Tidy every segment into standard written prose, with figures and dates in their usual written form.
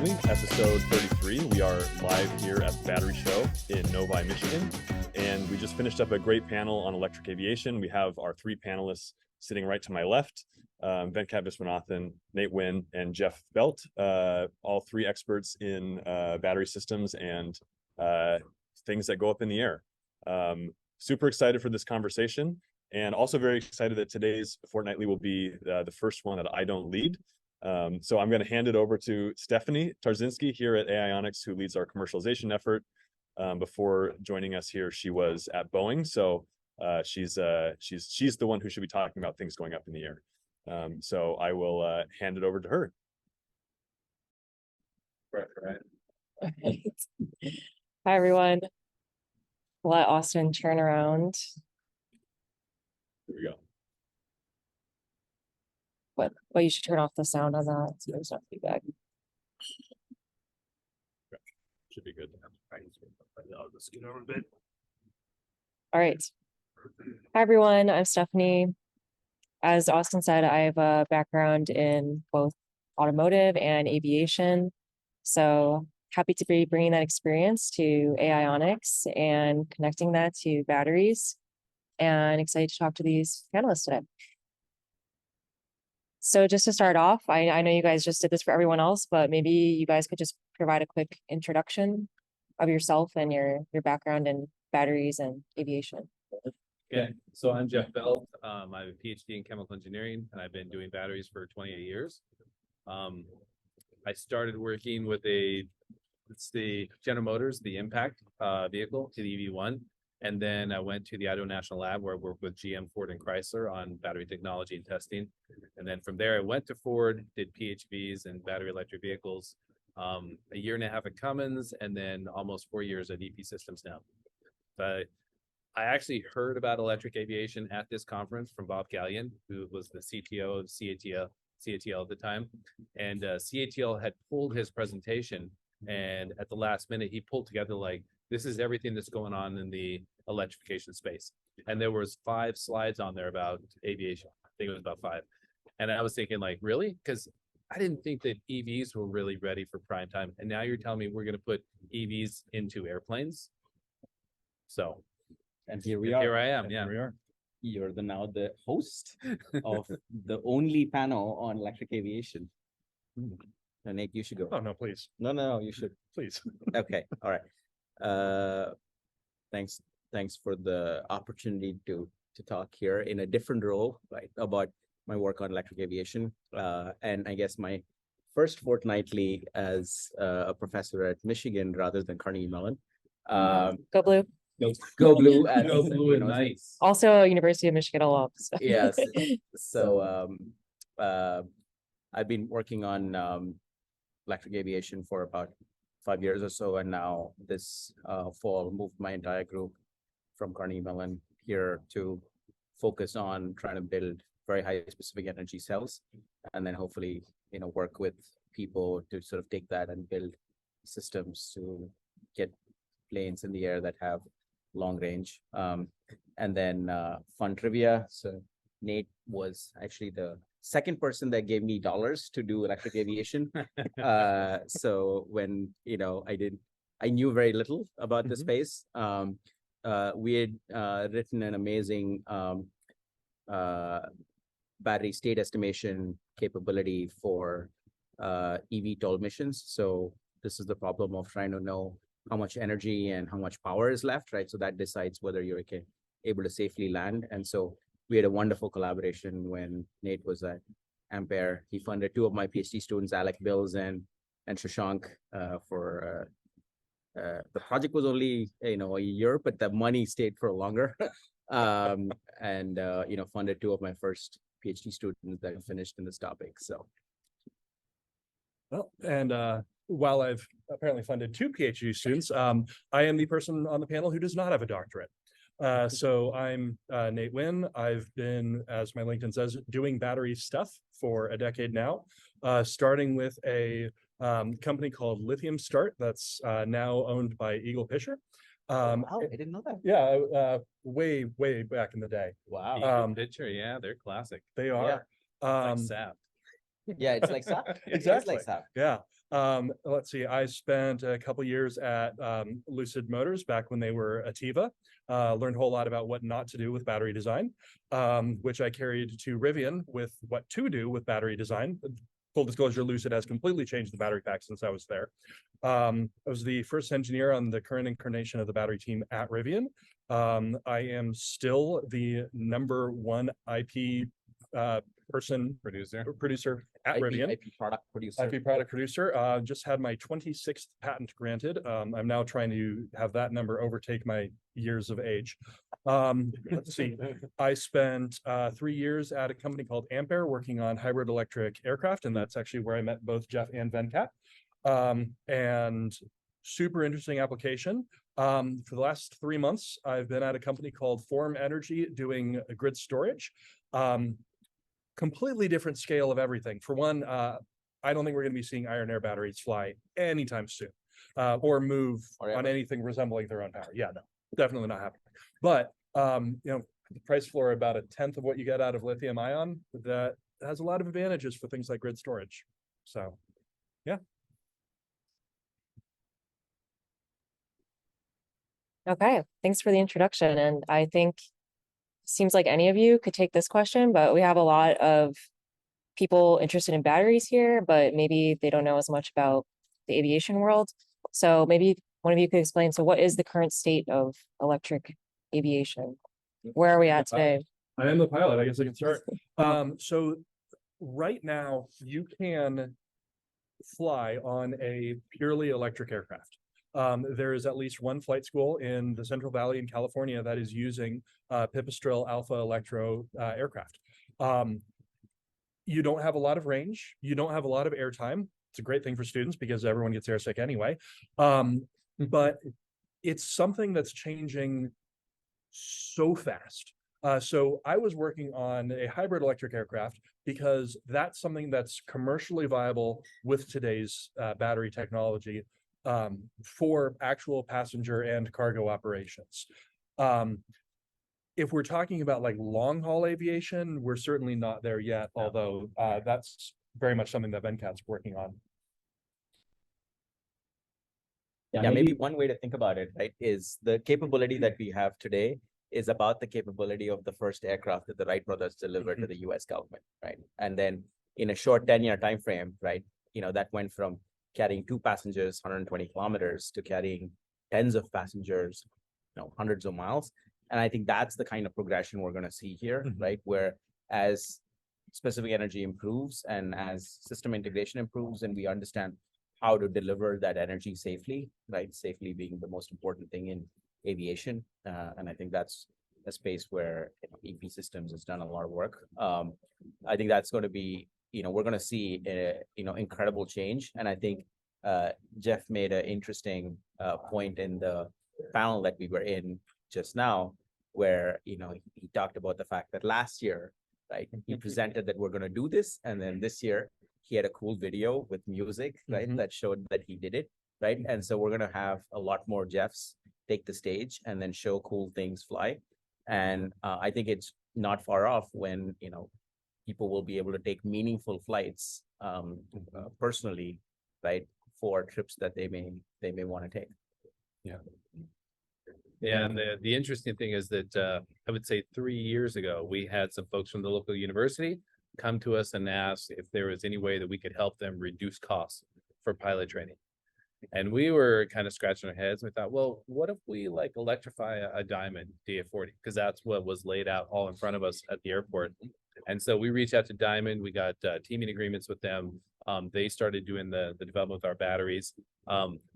Fortnightly, episode 33. We are live here at the Battery Show in Novi, Michigan, and we just finished up a great panel on electric aviation. We have our three panelists sitting right to my left, Venkat Viswanathan, Nate Wynn, and Jeff Belt, all three experts in battery systems and things that go up in the air. Super excited for this conversation, and also very excited that today's Fortnightly will be the first one that I don't lead. So I'm going to hand it over to Stephanie Tarzinski here at Aionics, who leads our commercialization effort. Before joining us here, she was at Boeing, so she's the one who should be talking about things going up in the air. So I will hand it over to her. Right. Hi everyone. Let Austin turn around. Here we go. But you should turn off the sound on that so there's no feedback. Should be good. I'll just get over a bit. All right. Hi everyone, I'm Stephanie. As Austin said, I have a background in both automotive and aviation. So happy to be bringing that experience to Aionics and connecting that to batteries, and excited to talk to these panelists today. So just to start off, I know you guys just did this for everyone else, but maybe you guys could just provide a quick introduction of yourself and your background in batteries and aviation. Okay, so I'm Jeff Belt. I have a PhD in chemical engineering, and I've been doing batteries for 28 years. I started working with it's the General Motors, the Impact vehicle, to the EV1. And then I went to the Idaho National Lab, where I worked with GM, Ford, and Chrysler on battery technology and testing. And then from there, I went to Ford, did PHVs and battery electric vehicles, a year and a half at Cummins, and then almost 4 years at EP Systems now. But I actually heard about electric aviation at this conference from Bob Gallion, who was the CTO of CATL at the time. And CATL had pulled his presentation, and at the last minute, he pulled together like, this is everything that's going on in the electrification space. And there was 5 slides on there about aviation. I think it was about 5. And I was thinking like, really? Because I didn't think that EVs were really ready for prime time. And now you're telling me we're going to put EVs into airplanes. So, and here we are. Here I am. And Yeah. Here we are. You're now the host of the only panel on electric aviation. And Nate, you should go. Oh, no, please. No, you should. Please. Okay. All right. Thanks for the opportunity to talk here in a different role, right, about my work on electric aviation. And I guess my first fortnightly as a professor at Michigan rather than Carnegie Mellon. Go Blue. Go Blue. As, Go Blue and nice. Also a University of Michigan alum. So. Yes. So I've been working on electric aviation for about 5 years or so, and now this fall moved my entire group from Carnegie Mellon here to focus on trying to build very high specific energy cells, and then hopefully work with people to sort of take that and build systems to get planes in the air that have long range. And then fun trivia. So Nate was actually the second person that gave me dollars to do electric aviation. So when I knew very little about the space. We had written an amazing battery state estimation capability for eVTOL missions. So this is the problem of trying to know how much energy and how much power is left, right? So that decides whether you're able to safely land. And so we had a wonderful collaboration when Nate was at Ampere. He funded 2 of my PhD students, Alec Bills and Shashank, for the project was only a year, but the money stayed for longer. And funded 2 of my first PhD students that finished in this topic. So, well, and while I've apparently funded 2 PhD students, I am the person on the panel who does not have a doctorate. So I'm Nate Wynn. I've been, as my LinkedIn says, doing battery stuff for a decade now, starting with a company called Lithium Start that's now owned by Eagle Fisher. wow, I didn't know that. Yeah, way back in the day. Wow. Picture, yeah, they're classic. They are. Like Sept. Yeah, it's like Sept. Exactly. It's like Sept. Yeah. Let's see, I spent a couple years at Lucid Motors back when they were Ativa. Learned a whole lot about what not to do with battery design, which I carried to Rivian with what to do with battery design. Full disclosure, Lucid has completely changed the battery pack since I was there. I was the first engineer on the current incarnation of the battery team at Rivian. I am still the #1 IP producer at Rivian. IP product producer. IP product producer. Just had my 26th patent granted. I'm now trying to have that number overtake my years of age. Let's see. I spent 3 years at a company called Ampere working on hybrid electric aircraft, and that's actually where I met both Jeff and Venkat. And super interesting application. For the last 3 months, I've been at a company called Form Energy doing grid storage. Completely different scale of everything. For one, I don't think we're going to be seeing iron air batteries fly anytime soon, or move on anything resembling their own power. Yeah, no, definitely not happening. But the price floor about 1/10 of what you get out of lithium ion, that has a lot of advantages for things like grid storage. So, yeah. Okay, thanks for the introduction. And I think seems like any of you could take this question, but we have a lot of people interested in batteries here, but maybe they don't know as much about the aviation world. So maybe one of you could explain, so what is the current state of electric aviation? Where are we at today? I am the pilot. I guess I can start. So right now you can fly on a purely electric aircraft. There is at least one flight school in the Central Valley in California that is using Pipistrel Alpha Electro aircraft. You don't have a lot of range. You don't have a lot of airtime. It's a great thing for students because everyone gets airsick anyway. But it's something that's changing so fast. So I was working on a hybrid electric aircraft because that's something that's commercially viable with today's battery technology. For actual passenger and cargo operations. If we're talking about like long haul aviation, we're certainly not there yet, although that's very much something that Venkat's working on. Yeah, maybe one way to think about it, right, is the capability that we have today is about the capability of the first aircraft that the Wright brothers delivered to the US government, right? And then in a short 10-year time frame, right, that went from carrying 2 passengers 120 kilometers to carrying tens of passengers, hundreds of miles. And I think that's the kind of progression we're going to see here, right? Where as specific energy improves and as system integration improves and we understand how to deliver that energy safely, right? Safely being the most important thing in aviation. And I think that's a space where EP Systems has done a lot of work. I think that's going to be we're going to see incredible change. And I think Jeff made an interesting point in the panel that we were in just now, where he talked about the fact that last year, right, he presented that we're going to do this, and then this year he had a cool video with music, right, that showed that he did it, right. And so we're going to have a lot more Jeffs take the stage and then show cool things fly. And I think it's not far off when people will be able to take meaningful flights personally, right, for trips that they may want to take. Yeah. Yeah, and the interesting thing is that I would say 3 years ago, we had some folks from the local university come to us and ask if there was any way that we could help them reduce costs for pilot training. And we were kind of scratching our heads. We thought, well, what if we electrify a Diamond DA40? Because that's what was laid out all in front of us at the airport. And so we reached out to Diamond. We got teaming agreements with them. They started doing the development with our batteries.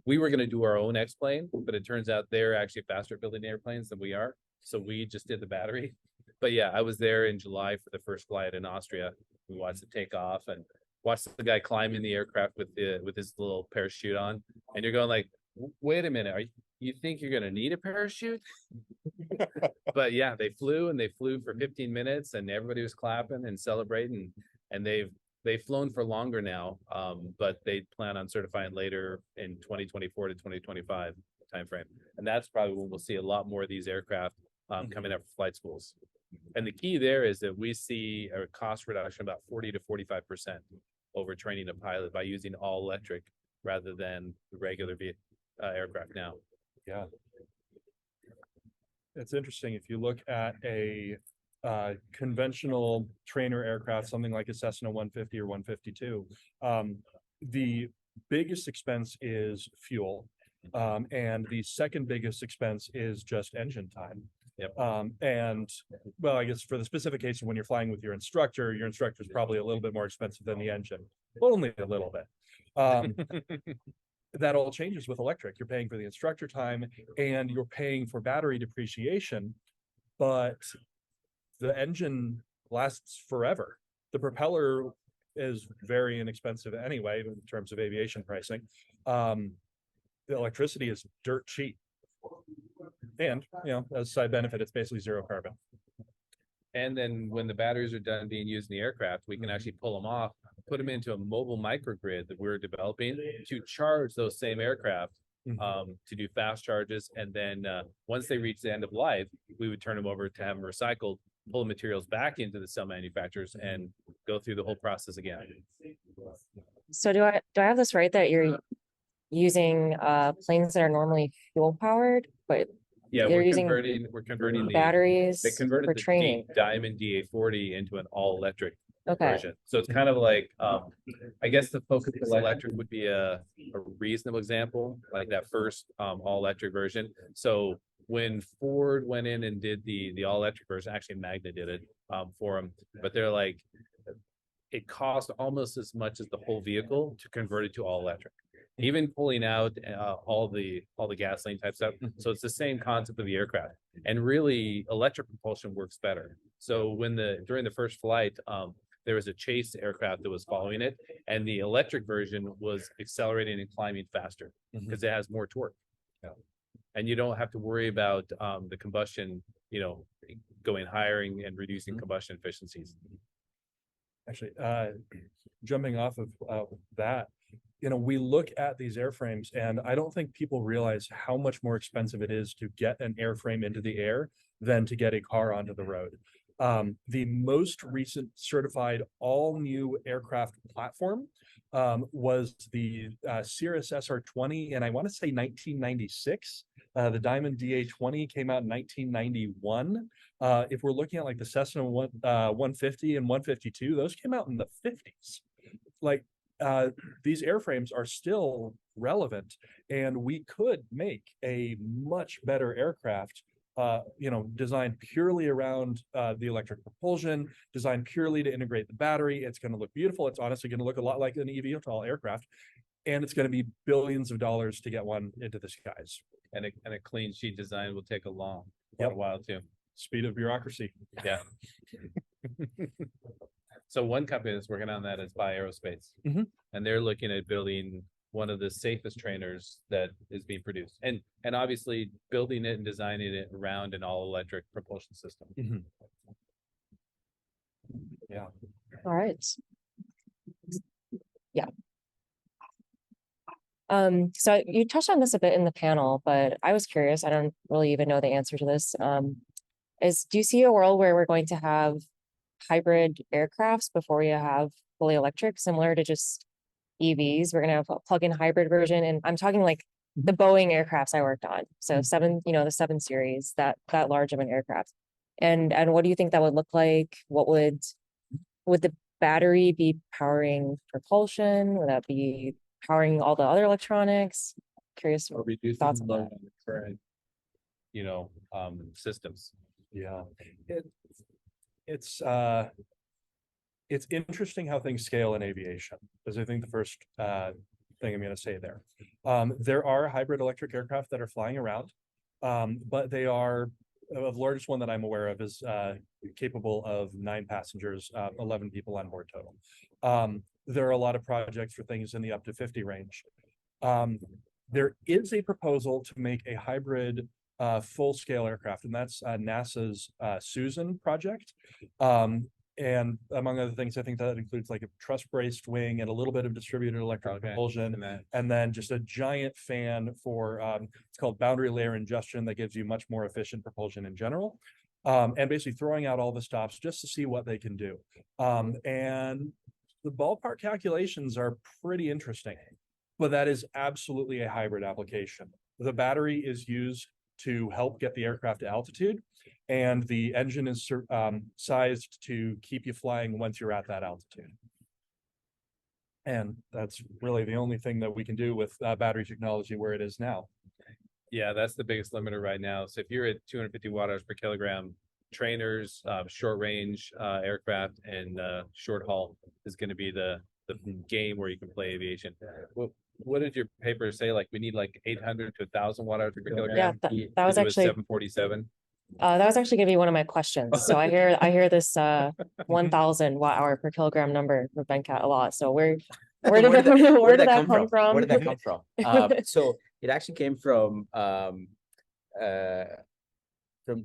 We were going to do our own X-plane, but it turns out they're actually faster at building airplanes than we are. So we just did the battery. But yeah, I was there in July for the first flight in Austria. We watched it take off and watched the guy climb in the aircraft with his little parachute on. And you're going wait a minute, you think you're going to need a parachute? But yeah, they flew for 15 minutes and everybody was clapping and celebrating. And they've flown for longer now, but they plan on certifying later in 2024 to 2025 timeframe. And that's probably when we'll see a lot more of these aircraft coming up for flight schools. And the key there is that we see a cost reduction about 40 to 45% over training a pilot by using all electric rather than the regular aircraft now. Yeah. It's interesting. If you look at a conventional trainer aircraft, something like a Cessna 150 or 152, the biggest expense is fuel. And the second biggest expense is just engine time. Yep. And well, I guess for the specific case of when you're flying with your instructor is probably a little bit more expensive than the engine, but only a little bit. That all changes with electric. You're paying for the instructor time and you're paying for battery depreciation, but the engine lasts forever. The propeller is very inexpensive anyway in terms of aviation pricing. The electricity is dirt cheap. And, you know, as a side benefit, it's basically zero carbon. And then when the batteries are done being used in the aircraft, we can actually pull them off, put them into a mobile microgrid that we're developing to charge those same aircraft to do fast charges. And then once they reach the end of life, we would turn them over to have them recycled, pull the materials back into the cell manufacturers and go through the whole process again. So do I have this right that you're using planes that are normally fuel powered, but Yeah, they're we're using converting the batteries they converted for the training? Diamond DA40 into an all electric Okay. version. So it's kind of like I guess the Focus Electric would be a reasonable example, like that first all electric version. So when Ford went in and did the all electric version, actually Magna did it for them, but they're like, it cost almost as much as the whole vehicle to convert it to all electric, even pulling out all the gasoline type stuff. So it's the same concept of the aircraft, and really electric propulsion works better. So when during the first flight, there was a chase aircraft that was following it, and the electric version was accelerating and climbing faster because it has more torque. Yeah. And you don't have to worry about the combustion, you know, going higher and reducing combustion efficiencies. Actually, jumping off of that, you know, we look at these airframes and I don't think people realize how much more expensive it is to get an airframe into the air than to get a car onto the road. The most recent certified all new aircraft platform was the Cirrus SR-20, and I want to say 1996. The Diamond DA-20 came out in 1991. If we're looking at like the Cessna 150 and 152, those came out in the 50s. Like these airframes are still relevant, and we could make a much better aircraft, you know, designed purely around the electric propulsion, designed purely to integrate the battery. It's going to look beautiful. It's honestly going to look a lot like an eVTOL aircraft, and it's going to be billions of dollars to get one into the skies. And a clean sheet design will take a while too. Speed of bureaucracy. Yeah. So one company that's working on that is Bi Aerospace, and they're looking at building one of the safest trainers that is being produced, and obviously building it and designing it around an all electric propulsion system. Yeah. All right. Yeah. So you touched on this a bit in the panel, but I was curious, I don't really even know the answer to this. Do you see a world where we're going to have hybrid aircrafts before we have fully electric, similar to just EVs? We're going to have a plug-in hybrid version, and I'm talking like the Boeing aircrafts I worked on. So the 7 series, that large of an aircraft. And what do you think that would look like? What would the battery be powering propulsion? Would that be powering all the other electronics? Curious Or reducing thoughts on load that. on the current, you know, systems. Yeah. It's interesting how things scale in aviation, is I think the first thing I'm going to say there. There are hybrid electric aircraft that are flying around, but they are, the largest one that I'm aware of is capable of 9 passengers, 11 people on board total. There are a lot of projects for things in the up to 50 range. There is a proposal to make a hybrid full-scale aircraft, and that's NASA's Susan project. And among other things, I think that includes like a truss-braced wing and a little bit of distributed electric propulsion, and then just a giant fan for it's called boundary layer ingestion that gives you much more efficient propulsion in general. And basically throwing out all the stops just to see what they can do. And the ballpark calculations are pretty interesting. but that is absolutely a hybrid application. The battery is used to help get the aircraft to altitude, and the engine is sized to keep you flying once you're at that altitude. And that's really the only thing that we can do with battery technology where it is now. Yeah, that's the biggest limiter right now. So if you're at 250 watt hours per kilogram, trainers, short range aircraft, and short haul is going to be the game where you can play aviation. What did your paper say? Like we need like 800 to 1,000 watt hours per kilogram. Yeah, that was actually 747. that was actually gonna be one of my questions. So I hear this 1,000 watt hour per kilogram number for Venkat a lot. So where did Where that come Where from? did that come from? So it actually came from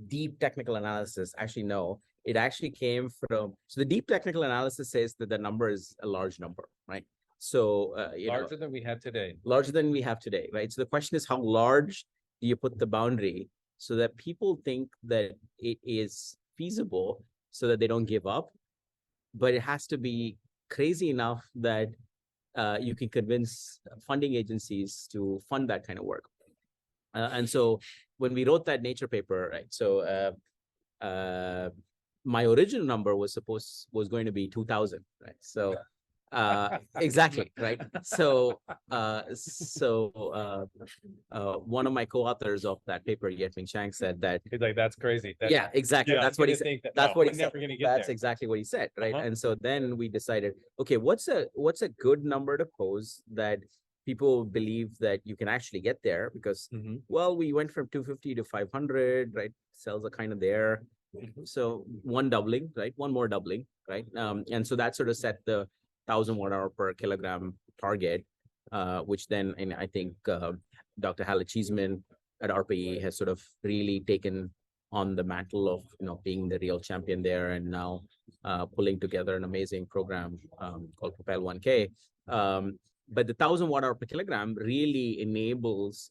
deep technical analysis. Actually, no, it actually came from, so the deep technical analysis says that the number is a large number, right? So Larger than we have today. larger than we have today, right? So the question is, how large do you put the boundary so that people think that it is feasible, so that they don't give up, but it has to be crazy enough that you can convince funding agencies to fund that kind of work. And so when we wrote that Nature paper, right? So my original number was going to be 2,000, right? So exactly, right? So one of my co-authors of that paper, Yetming Chang, said that He's like, that's crazy. yeah, exactly. yeah, That's what he said. That's what he said. Never gonna get That's there. exactly what he said, right? Uh-huh. And so then we decided, okay, what's a good number to pose that people believe that you can actually get there? Because Mhm. well, we went from 250 to 500, right? Cells are kind of there. So one doubling, right? One more doubling, right? And so that sort of set the 1,000 watt hour per kilogram target, which then, and I think Dr. Halle Cheeseman at RPE has sort of really taken on the mantle of being the real champion there, and now pulling together an amazing program called Propel 1K. But the 1,000 watt hour per kilogram really enables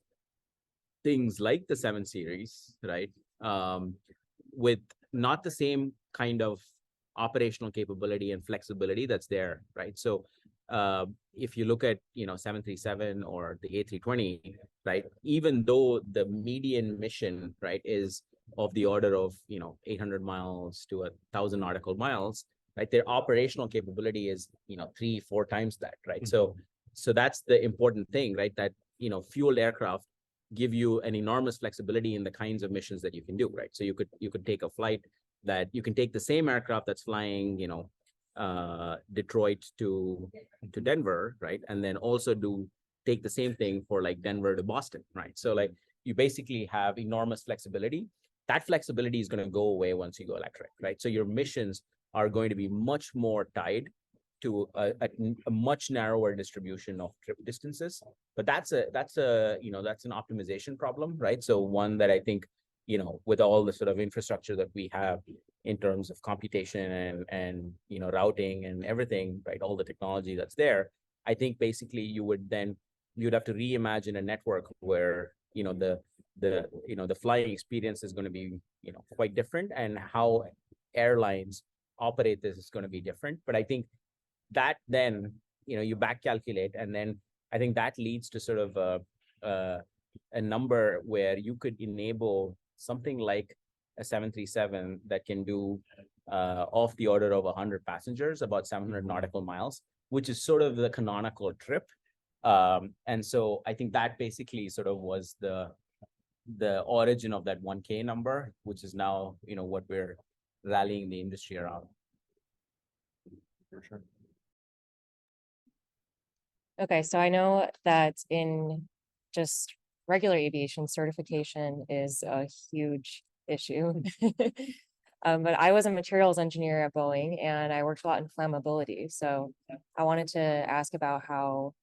things like the 7 series, right? With not the same kind of operational capability and flexibility that's there, right? So if you look at 737 or the A320, right, even though the median mission, right, is of the order of 800 miles to 1,000 nautical miles, right, their operational capability is 3-4 times that, right? So that's the important thing, right? That fueled aircraft give you an enormous flexibility in the kinds of missions that you can do, right? So you could take a flight that you can take the same aircraft that's flying Detroit to Denver, right? And then also take the same thing for like Denver to Boston, right? So like you basically have enormous flexibility. That flexibility is going to go away once you go electric, right? So your missions are going to be much more tied to a much narrower distribution of trip distances. But that's an optimization problem, right? So one that I think, with all the sort of infrastructure that we have in terms of computation and routing and everything, right? All the technology that's there, I think basically you'd have to reimagine a network where, the flying experience is going to be, quite different, and how airlines operate this is going to be different. But I think that then, you back calculate, and then I think that leads to sort of a number where you could enable something like a 737 that can do off the order of 100 passengers, about 700 nautical miles, which is sort of the canonical trip. And so I think that basically sort of was the origin of that 1K number, which is now, what we're rallying the industry around. For sure. Okay, so I know that in just regular aviation, certification is a huge issue. But I was a materials engineer at Boeing, and I worked a lot in flammability. So I wanted to ask about how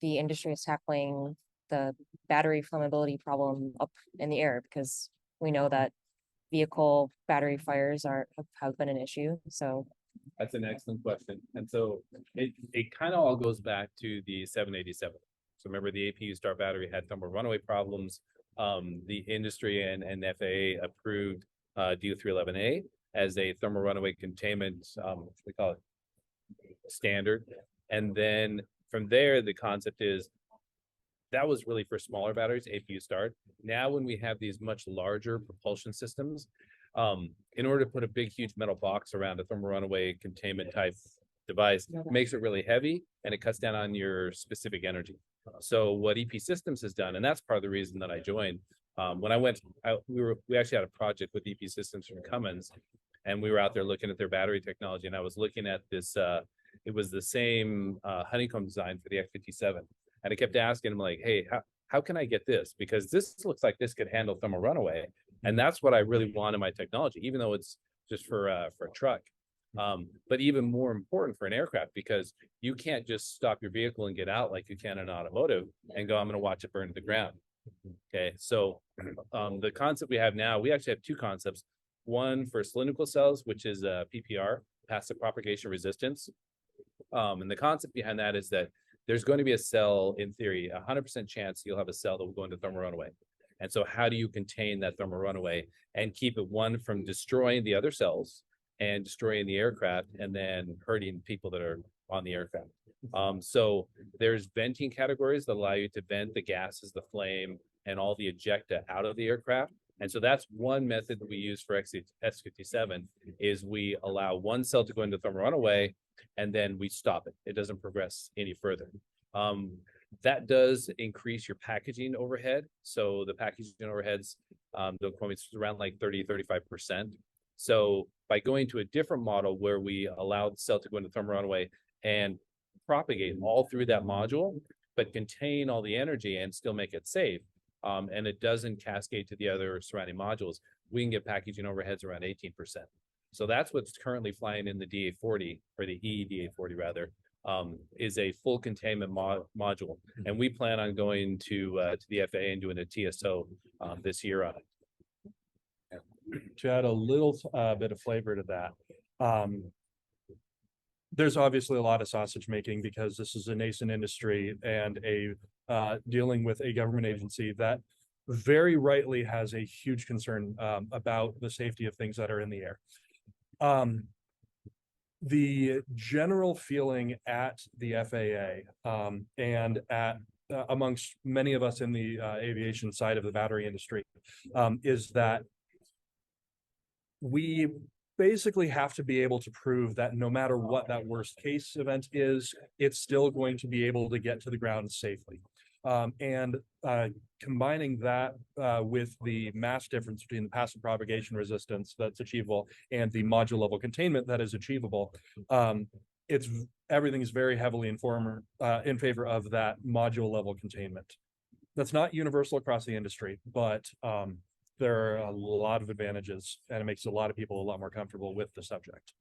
the industry is tackling the battery flammability problem up in the air, because we know that vehicle battery fires have been an issue. So That's an excellent question. And so it kind of all goes back to the 787. So remember, the APU star battery had thermal runaway problems. The industry and FAA approved DO-311A as a thermal runaway containment, we call it standard. And then from there, the concept is that was really for smaller batteries, APU start. Now, when we have these much larger propulsion systems, in order to put a big, huge metal box around a thermal runaway containment type device, makes it really heavy and it cuts down on your specific energy. So what EP Systems has done, and that's part of the reason that I joined. When I went, we actually had a project with EP Systems from Cummins, and we were out there looking at their battery technology, and I was looking at this. It was the same honeycomb design for the X57, and I kept asking him like, "Hey, how can I get this? Because this looks like this could handle thermal runaway, and that's what I really want in my technology, even though it's just for a truck." But even more important for an aircraft, because you can't just stop your vehicle and get out like you can in automotive and go, I'm going to watch it burn to the ground. Okay, so the concept we have now, we actually have two concepts. One for cylindrical cells, which is PPR, passive propagation resistance. And the concept behind that is that there's going to be a cell, in theory, 100% chance you'll have a cell that will go into thermal runaway. And so how do you contain that thermal runaway and keep it, one, from destroying the other cells and destroying the aircraft and then hurting people that are on the aircraft? So there's venting categories that allow you to vent the gases, the flame, and all the ejecta out of the aircraft. And so that's one method that we use for S57 is we allow one cell to go into thermal runaway and then we stop it. It doesn't progress any further. That does increase your packaging overhead. So the packaging overheads, it's around like 30-35%. So by going to a different model where we allow the cell to go into thermal runaway and propagate all through that module, but contain all the energy and still make it safe, and it doesn't cascade to the other surrounding modules, we can get packaging overheads around 18%. So that's what's currently flying in the DA40, or the EEDA40 rather, is a full containment module. And we plan on going to the FAA and doing a TSO this year on it. To add a little bit of flavor to that, there's obviously a lot of sausage making because this is a nascent industry and dealing with a government agency that very rightly has a huge concern about the safety of things that are in the air. The general feeling at the FAA and at amongst many of us in the aviation side of the battery industry is that we basically have to be able to prove that no matter what that worst case event is, it's still going to be able to get to the ground safely. And combining that with the mass difference between the passive propagation resistance that's achievable and the module level containment that is achievable, everything is very heavily in favor of that module level containment. That's not universal across the industry, but there are a lot of advantages, and it makes a lot of people a lot more comfortable with the subject.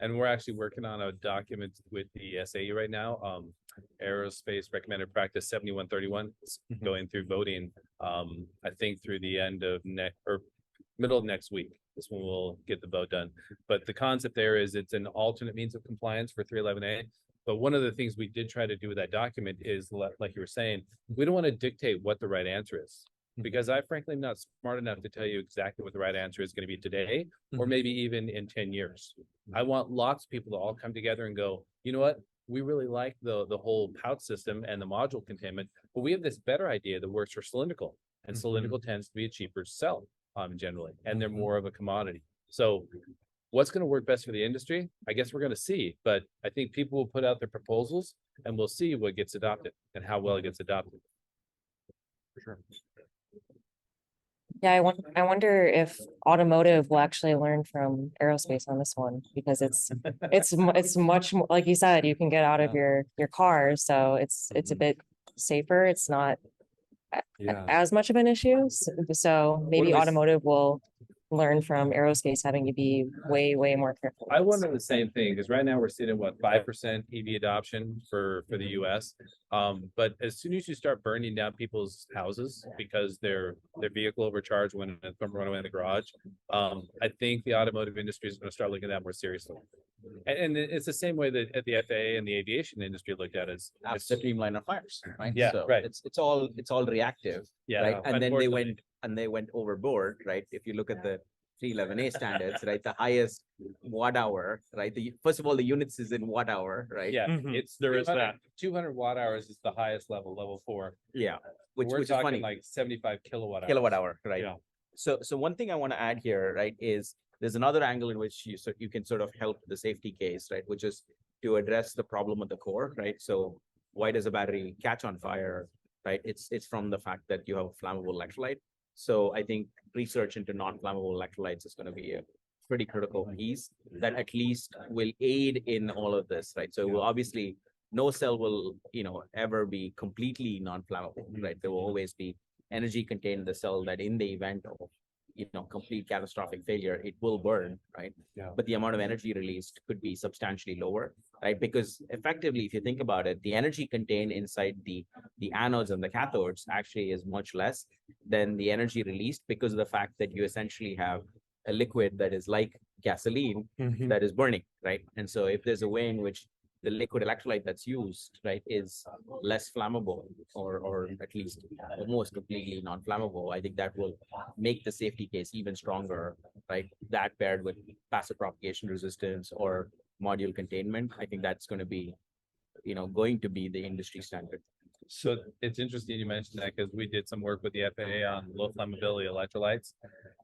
And we're actually working on a document with the SAE right now. Aerospace Recommended Practice 7131 going through voting. I think through the end of middle of next week. This one will get the vote done. But the concept there is it's an alternate means of compliance for 311A. But one of the things we did try to do with that document is, like you were saying, we don't want to dictate what the right answer is. Because I frankly am not smart enough to tell you exactly what the right answer is going to be today, or maybe even in 10 years. I want lots of people to all come together and go, you know what? We really like the whole pouch system and the module containment, but we have this better idea that works for cylindrical, and cylindrical tends to be a cheaper cell generally, and they're more of a commodity. So what's going to work best for the industry? I guess we're going to see, but I think people will put out their proposals and we'll see what gets adopted and how well it gets adopted. For sure. Yeah, I wonder if automotive will actually learn from aerospace on this one, because it's much more, like you said, you can get out of your car, so it's a bit safer. It's not as much of an issue. So maybe automotive will learn from aerospace having to be way more careful. I wonder the same thing, because right now we're sitting at what, 5% EV adoption for the US. But as soon as you start burning down people's houses because their vehicle overcharged when from runaway in the garage, I think the automotive industry is going to start looking at that more seriously. And it's the same way that at the FAA and the aviation industry looked at it as the streamline of fires, right? Yeah, so right. It's all reactive, Yeah, right? And then they went overboard, right? If you look at the 311A standards, right? The highest watt hour, right? First of all, the units is in watt hour, right? Yeah, Mhm. it's There is that. 200 watt hours is the highest level 4. Yeah, which We're is talking funny. like 75 kilowatt hours. Kilowatt hour, right? Yeah. So one thing I want to add here, right, is there's another angle in which you can sort of help the safety case, right, which is to address the problem at the core, right? So why does a battery catch on fire, right? It's from the fact that you have a flammable electrolyte. So I think research into non-flammable electrolytes is going to be a pretty critical piece that at least will aid in all of this, right? So will obviously no cell will, ever be completely non-flammable, right? There will always be energy contained in the cell that in the event of, complete catastrophic failure, it will burn, right? Yeah. But the amount of energy released could be substantially lower, right? Because effectively, if you think about it, the energy contained inside the anodes and the cathodes actually is much less than the energy released because of the fact that you essentially have a liquid that is like gasoline Mhm. that is burning, right? And so if there's a way in which the liquid electrolyte that's used, right, is less flammable or at least almost completely non-flammable, I think that will make the safety case even stronger, right? That paired with passive propagation resistance or module containment, I think that's going to be, the industry standard. So it's interesting you mentioned that because we did some work with the FAA on low flammability electrolytes,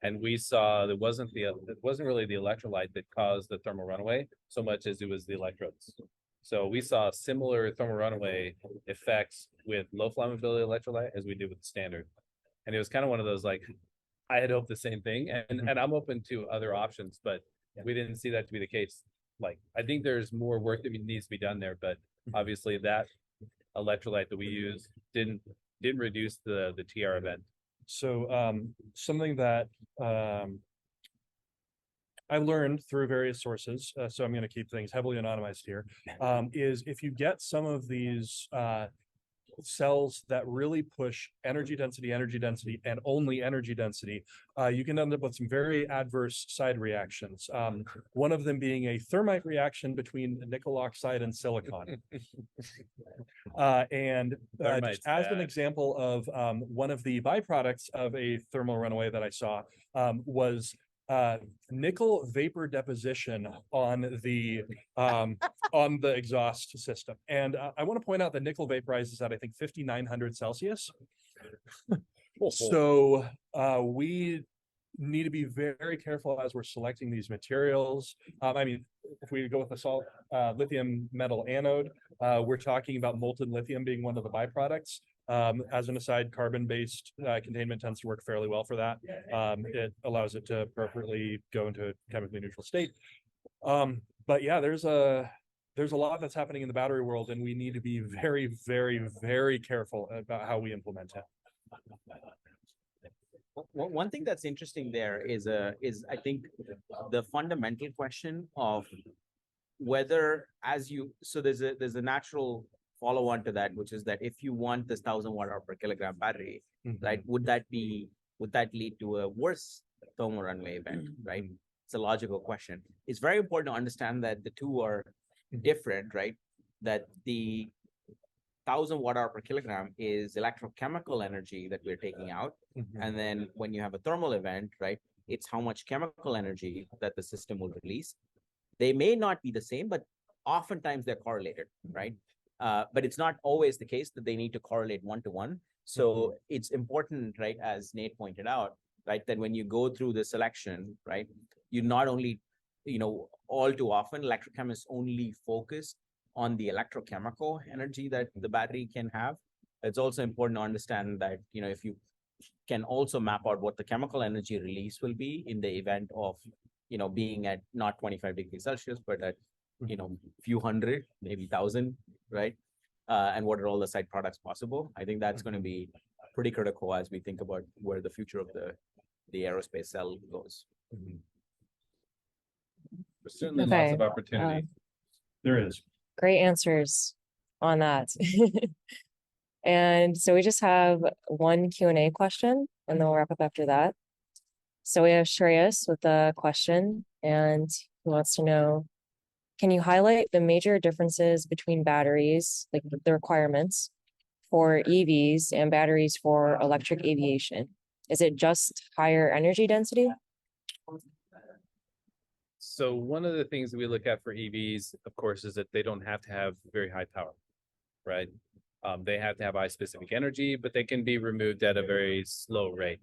and we saw it wasn't really the electrolyte that caused the thermal runaway so much as it was the electrodes. So we saw similar thermal runaway effects with low flammability electrolyte as we did with the standard, and it was kind of one of those like I had hoped the same thing, and I'm open to other options, but we didn't see that to be the case. Like I think there's more work that needs to be done there, but obviously that electrolyte that we use didn't reduce the TR event. So something that I learned through various sources, so I'm going to keep things heavily anonymized here, is if you get some of these cells that really push energy density, and only energy density, you can end up with some very adverse side reactions. One of them being a thermite reaction between nickel oxide and silicon. Just as an example of one of the byproducts of a thermal runaway that I saw was nickel vapor deposition on the exhaust system. And I want to point out that nickel vaporizes at, I think, 5,900 Celsius. So we need to be very careful as we're selecting these materials. I mean, if we go with a lithium metal anode, we're talking about molten lithium being one of the byproducts. As an aside, carbon-based containment tends to work fairly well for that. It allows it to appropriately go into a chemically neutral state. But yeah, there's a lot that's happening in the battery world, and we need to be very, very, very careful about how we implement it. One thing that's interesting there is I think the fundamental question of whether there's a natural follow on to that, which is that if you want this 1,000 watt-hour per kilogram battery, right, would that lead to a worse thermal runaway event, right? It's a logical question. It's very important to understand that the two are different, right? That the 1,000 watt-hour per kilogram is electrochemical energy that we're taking out. And then when you have a thermal event, right, it's how much chemical energy that the system will release. They may not be the same, but oftentimes they're correlated, right? But it's not always the case that they need to correlate one-to-one. So it's important, right, as Nate pointed out, right, that when you go through the selection, right, you not only, all too often, electrochemists only focus on the electrochemical energy that the battery can have. It's also important to understand that, if you can also map out what the chemical energy release will be in the event of, being at not 25 degrees Celsius, but at, few hundred, maybe 1,000, right? And what are all the side products possible? I think that's going to be pretty critical as we think about where the future of the aerospace cell goes. There's certainly Okay, lots of opportunity. There is. Great answers on that. And so we just have one Q&A question, and then we'll wrap up after that. So we have Shreyas with a question, and he wants to know, can you highlight the major differences between batteries, like the requirements for EVs and batteries for electric aviation? Is it just higher energy density? So one of the things that we look at for EVs, of course, is that they don't have to have very high power, right? They have to have high specific energy, but they can be removed at a very slow rate.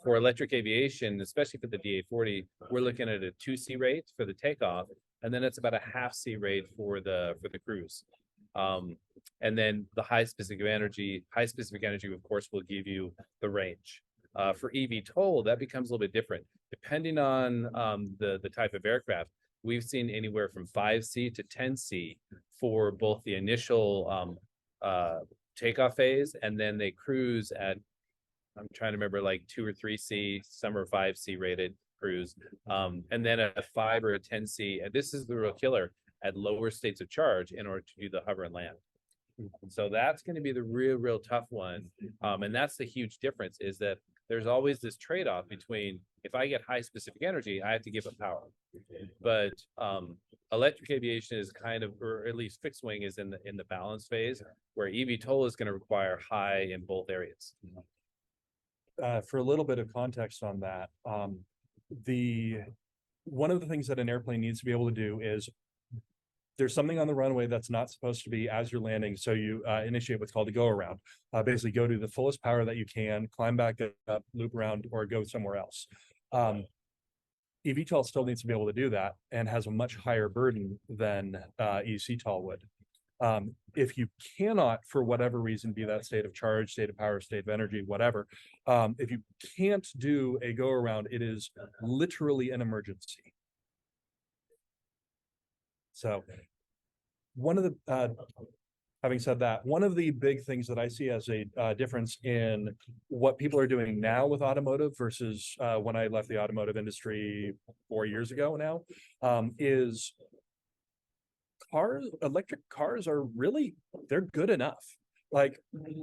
For electric aviation, especially for the DA40, we're looking at a 2C rate for the takeoff, and then it's about a half C rate for the cruise. And then the high specific energy, of course, will give you the range. For eVTOL, that becomes a little bit different. Depending on the type of aircraft, we've seen anywhere from 5C to 10C for both the initial takeoff phase, and then they cruise at, I'm trying to remember, like 2 or 3C, some are 5C rated cruise, and then a 5 or a 10C, and this is the real killer, at lower states of charge in order to do the hover and land. So that's going to be the real tough one. And that's the huge difference, is that there's always this trade-off between, if I get high specific energy, I have to give up power. But electric aviation is kind of, or at least fixed wing is in the balance phase, where eVTOL is going to require high in both areas. For a little bit of context on that, one of the things that an airplane needs to be able to do is, there's something on the runway that's not supposed to be as you're landing, so you initiate what's called a go around. Basically go to the fullest power that you can, climb back up, loop around, or go somewhere else. eVTOL still needs to be able to do that, and has a much higher burden than eCTOL would. If you cannot, for whatever reason, be that state of charge, state of power, state of energy, whatever, if you can't do a go around, it is literally an emergency. So one of the, having said that, one of the big things that I see as a difference in what people are doing now with automotive versus when I left the automotive industry 4 years ago now, is electric cars are really, they're good enough. Like,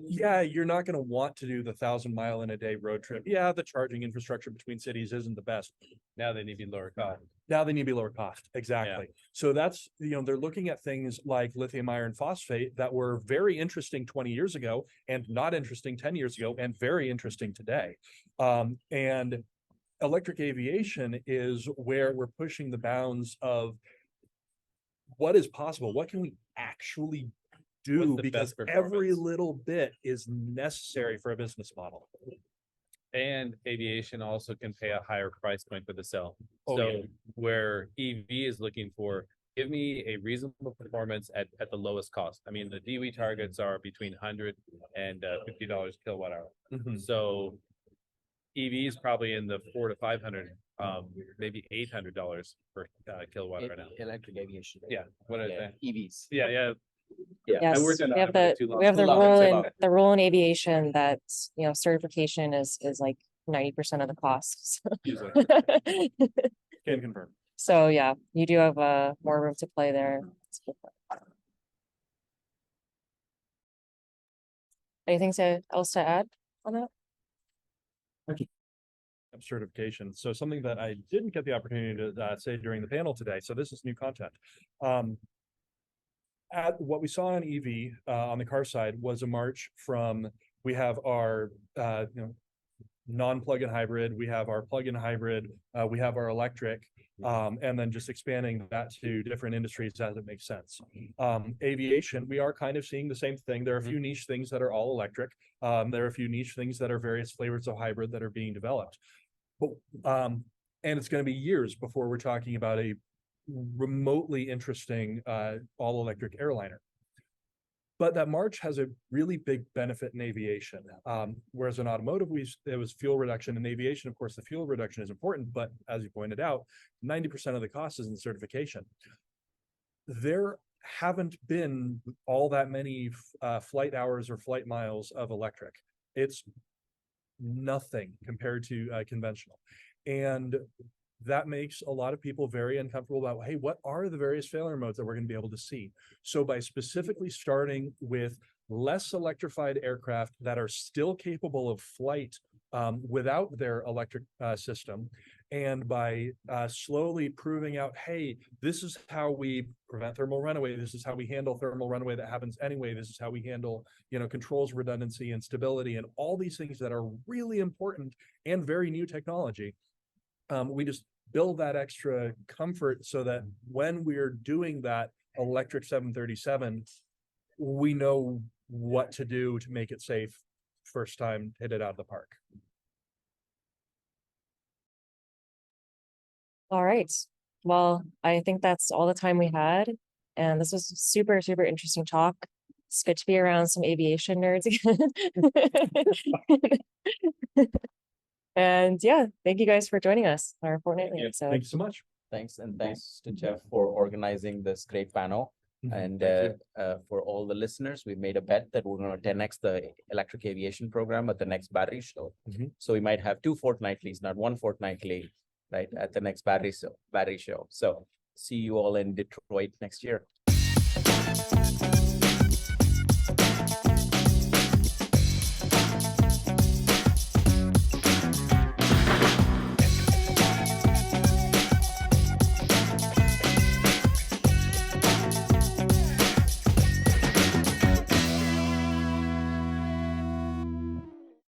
yeah, you're not going to want to do the 1,000-mile-in-a-day road trip. Yeah, the charging infrastructure between cities isn't the best. Now they need to be lower cost. Now they need to be lower cost. Exactly. Yeah. So that's, they're looking at things like lithium iron phosphate that were very interesting 20 years ago and not interesting 10 years ago and very interesting today. And electric aviation is where we're pushing the bounds of what is possible. What can we actually do, because every little bit is necessary for a business model. And aviation also can pay a higher price point for the cell. Oh, so yeah. Where EV is looking for, give me a reasonable performance at the lowest cost. I mean, the DOE targets are between $100 and $50 kilowatt hour. Mm-hmm. So EV is probably in the $400 to $500, maybe $800 per kilowatt right now. Electric aviation. Yeah. What are they? EVs. Yeah. Yes, I worked in we have the too long. we have the Too long, rule too in long. the rule in aviation that certification is like 90% of the cost. Easily. Can confirm. So yeah, you do have more room to play there. Anything else to add on that? Certification. So something that I didn't get the opportunity to say during the panel today. So this is new content. At what we saw on EV on the car side was a march from, we have our non-plug-in hybrid, we have our plug-in hybrid, we have our electric, and then just expanding that to different industries as it makes sense. Aviation, we are kind of seeing the same thing. There are a few niche things that are all electric. There are a few niche things that are various flavors of hybrid that are being developed. But and it's going to be years before we're talking about a remotely interesting all-electric airliner. But that march has a really big benefit in aviation. Whereas in automotive, there was fuel reduction. In aviation, of course, the fuel reduction is important, but as you pointed out, 90% of the cost is in certification. There haven't been all that many flight hours or flight miles of electric. It's nothing compared to conventional. And that makes a lot of people very uncomfortable about, hey, what are the various failure modes that we're going to be able to see? So by specifically starting with less electrified aircraft that are still capable of flight without their electric system, and by slowly proving out, hey, this is how we prevent thermal runaway, this is how we handle thermal runaway that happens anyway, this is how we handle, controls redundancy and stability and all these things that are really important and very new technology. build that extra comfort so that when we're doing that electric 737, we know what to do to make it safe first time hit it out of the park. All right. Well, I think that's all the time we had. And this was super, super interesting talk. It's good to be around some aviation nerds again. And yeah, thank you guys for joining us on our fortnightly episode. Thank you so much. Thanks, and thanks to Jeff for organizing this great panel. And for all the listeners, we made a bet that we're going to 10x the electric aviation program at the next battery show. So we might have 2 fortnightlies, not 1 fortnightly, right, at the next battery show. So see you all in Detroit next year.